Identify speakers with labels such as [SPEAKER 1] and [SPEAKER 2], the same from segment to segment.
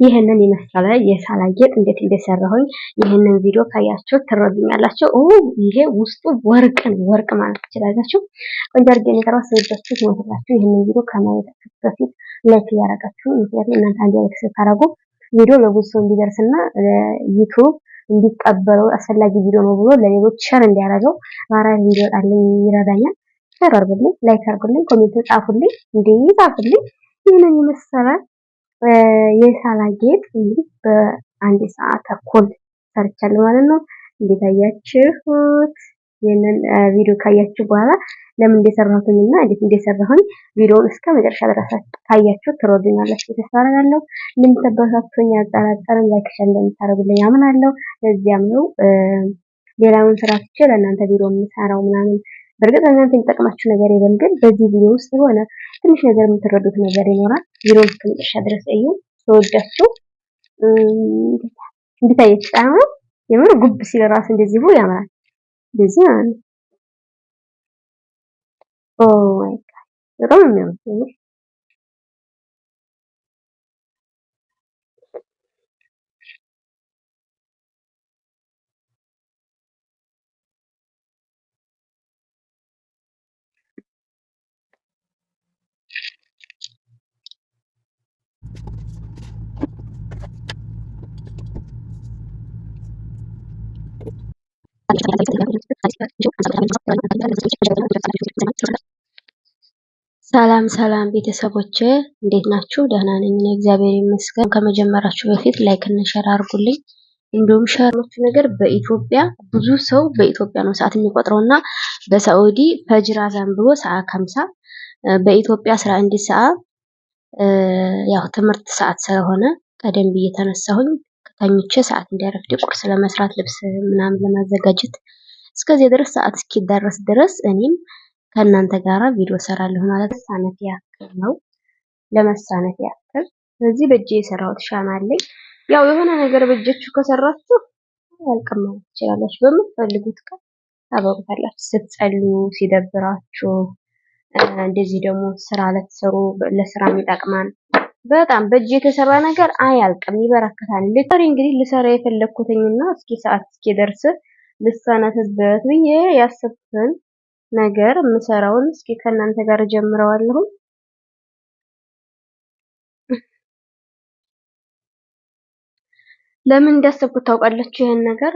[SPEAKER 1] ይሄንን ይመስላል የሳላ ጌጥ እንዴት እንደሰራሁኝ። ይሄንን ቪዲዮ ካያችሁ ትረዱኛላችሁ። ይሄ ውስጡ ወርቅ ማለት ትችላላችሁ። ቆንጆ አድርጌ የሰራሁት ስለዚህ ትሞታላችሁ። ይሄንን ቪዲዮ ከማየታችሁ በፊት ላይክ ያደረጋችሁ፣ ምክንያቱም እናንተ አንድ ላይክ ስታደርጉ ቪዲዮ ለብዙ ሰው እንዲደርስና ዩቲዩብ እንዲቀበለው አስፈላጊ ቪዲዮ ነው ብሎ ለሌሎች ሸር እንዲያደርገው ቫይራል እንዲወጣልኝ ይረዳኛል። ሸር አድርጉልኝ፣ ላይክ አድርጉልኝ፣ ኮሜንት ጻፉልኝ፣ ጻፉልኝ። ይሄንን ይመስላል የሳላ ጌጥ እንግዲህ በአንድ ሰዓት ተኩል ሰርቻለሁ ማለት ነው። እንዴት አያችሁት? ይሄንን ቪዲዮ ካያችሁ በኋላ ለምን እንደሰራሁትና እንዴት እንደሰራሁኝ ቪዲዮውን እስከ መጨረሻ ድረስ ካያችሁ ትረዱኛላችሁ ተስፋ አደርጋለሁ። እንደምትበረታቱኝ አልጠራጠርም። ላይክ ሸር እንደምታደርጉልኝ አምናለሁ። ለዚያም ነው ሌላውን ስራ ትቼ ለእናንተ ቪዲዮ የምሰራው ምናምን። በእርግጥ እናንተ የሚጠቅማችሁ ነገር የለም፣ ግን በዚህ ቪዲዮ ውስጥ የሆነ ትንሽ ነገር የምትረዱት ነገር ይኖራል። ቪዲዮውን እስከ መጨረሻ ድረስ እዩ። ተወዳችሁ እንዴት አያችሁ? የምር ጉብ ሲል ራስ እንደዚህ ያምራል። እንደዚህ ማለት ኦ ማይ ጋድ በጣም የሚያምር ሰላም ቤተሰቦቼ እንዴት ናችሁ? ደህና ነኝ እኔ እግዚአብሔር ይመስገን። ከመጀመራችሁ በፊት ላይክ እና ሼር አድርጉልኝ። እንዲሁም ሼርኖቹ ነገር በኢትዮጵያ ብዙ ሰው በኢትዮጵያ ነው ሰዓት የሚቆጥረውና በሳዑዲ ፈጅር አዛን ብሎ ሰዓት 50 በኢትዮጵያ 11 ሰዓት ያው ትምህርት ሰዓት ስለሆነ ቀደም ብዬ ተነሳሁኝ። ከተኝቼ ሰዓት እንዲያረፍድ ቁርስ ለመስራት ልብስ ምናምን ለማዘጋጀት እስከዚህ ድረስ ሰዓት እስኪደርስ ድረስ እኔም ከእናንተ ጋራ ቪዲዮ ሰራለሁ ማለት ለመሳነት ያክል ነው። ለመሳነት ያክል ስለዚህ በእጄ የሰራሁት ሻማ አለኝ። ያው የሆነ ነገር በእጃችሁ ከሰራችሁ ያልቅም ማለት ትችላላችሁ። በምትፈልጉት ቀን ታበሩታላችሁ። ስትጸልዩ፣ ሲደብራችሁ፣ እንደዚህ ደግሞ ስራ ለተሰሩ ለስራ የሚጠቅማን በጣም በእጄ የተሰራ ነገር አያልቅም፣ ይበረከታል። እንግዲህ ልሰራ የፈለኩትኝና እስኪ ሰዓት እስኪደርስ ልሰነትበት ብዬ ያሰብኩትን ነገር የምሰራውን እስኪ ከእናንተ ጋር ጀምረዋለሁ። ለምን እንዳሰብኩት ታውቃላችሁ? ይሄን ነገር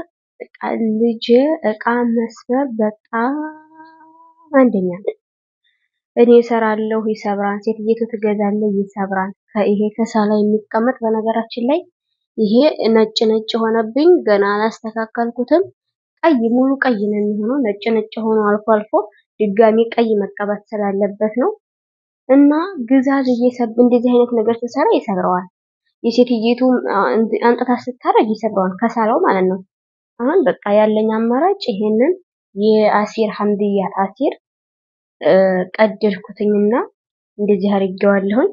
[SPEAKER 1] ልጄ እቃ መስበር በጣም አንደኛ እኔ እሰራለሁ፣ ይሰብራል። ሴትየቱ ትገዛለች፣ ይሰብራል። ይሄ ከሳላ የሚቀመጥ በነገራችን ላይ ይሄ ነጭ ሆነብኝ። ገና አላስተካከልኩትም። ቀይ ሙሉ ቀይ ነው የሚሆነው። ነጭ ሆኖ አልፎ አልፎ ድጋሚ ቀይ መቀባት ስላለበት ነው። እና ግዛዝ እንደዚህ አይነት ነገር ተሰራ ይሰብረዋል። የሴትየቱ አንጥታ ስታረግ ይሰብረዋል፣ ከሳላው ማለት ነው። አሁን በቃ ያለኝ አማራጭ ይሄንን የአሲር ሐምድያ አሲር ቀደድኩትኝና እንደዚህ አድርጌዋለሁኝ።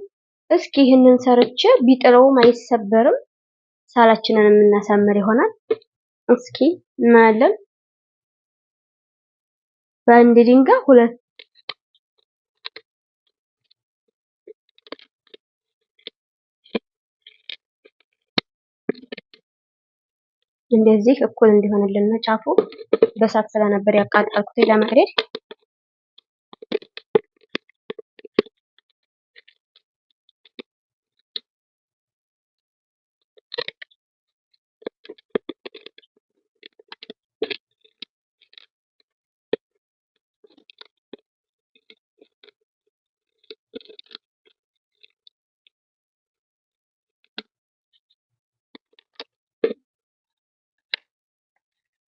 [SPEAKER 1] እስኪ ይሄንን ሰርቼ ቢጥለውም አይሰበርም፣ ሳላችንን የምናሳምር ይሆናል። እስኪ እናያለን። በአንድ ድንጋይ ሁለት እንደዚህ እኩል እንዲሆንልን ጫፉ በሳት ስለነበር ያቃጠልኩት ለመቅደድ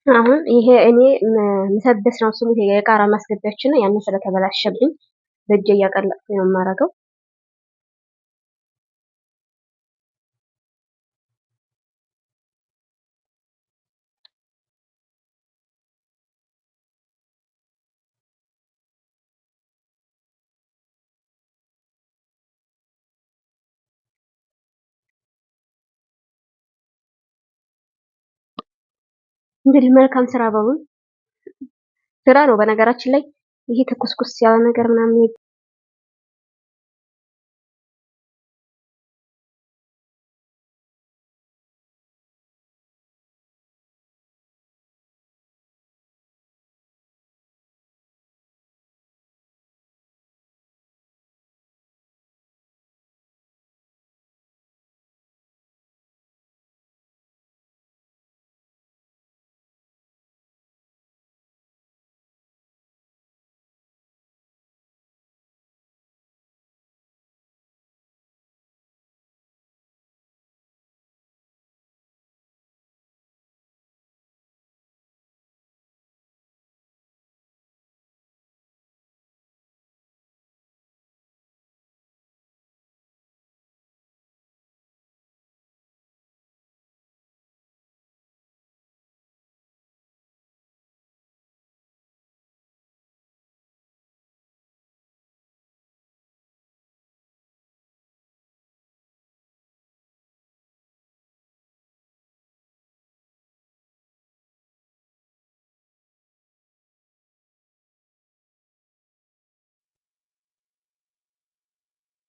[SPEAKER 1] አሁን ይሄ እኔ መሰበስ ነው ስሙ የቃራ ማስገቢያችን ነው። ያን ስለተበላሸብኝ በእጄ እያቀለጥኩኝ ነው የማረገው። እንግዲህ መልካም ስራ በሉን። ስራ ነው በነገራችን ላይ ይሄ ተኩስኩስ ያለ ነገር ምናምን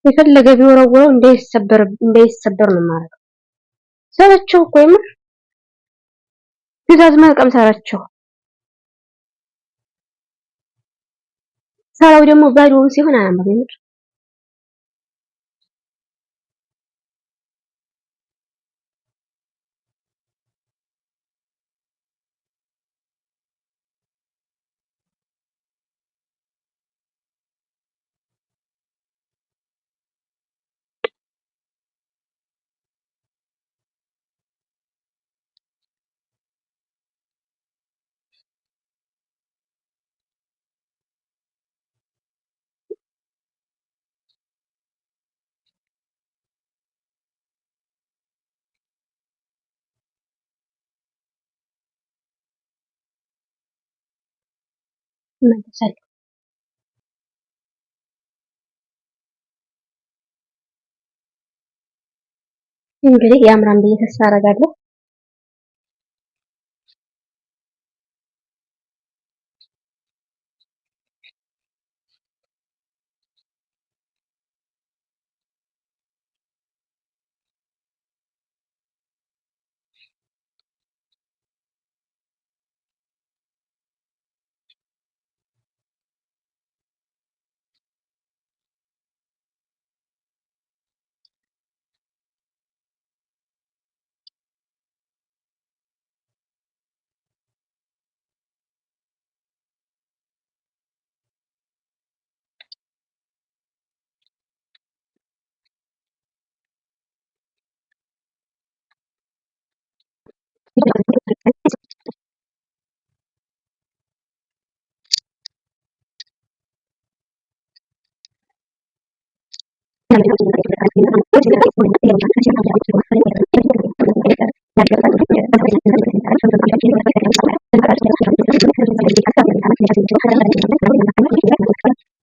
[SPEAKER 1] የፈለገ ቢወረውረው እንዳይሰበር ነው የማደርገው። ሰለቸው እኮ የምር ትዕዛዝ መልቀም ሰለቸው። ሰራው ደግሞ ባዶውን ሲሆን አያምርም የምር። እመለሳለሁ። እንግዲህ ያምራን ብዬ ተስፋ አደርጋለሁ።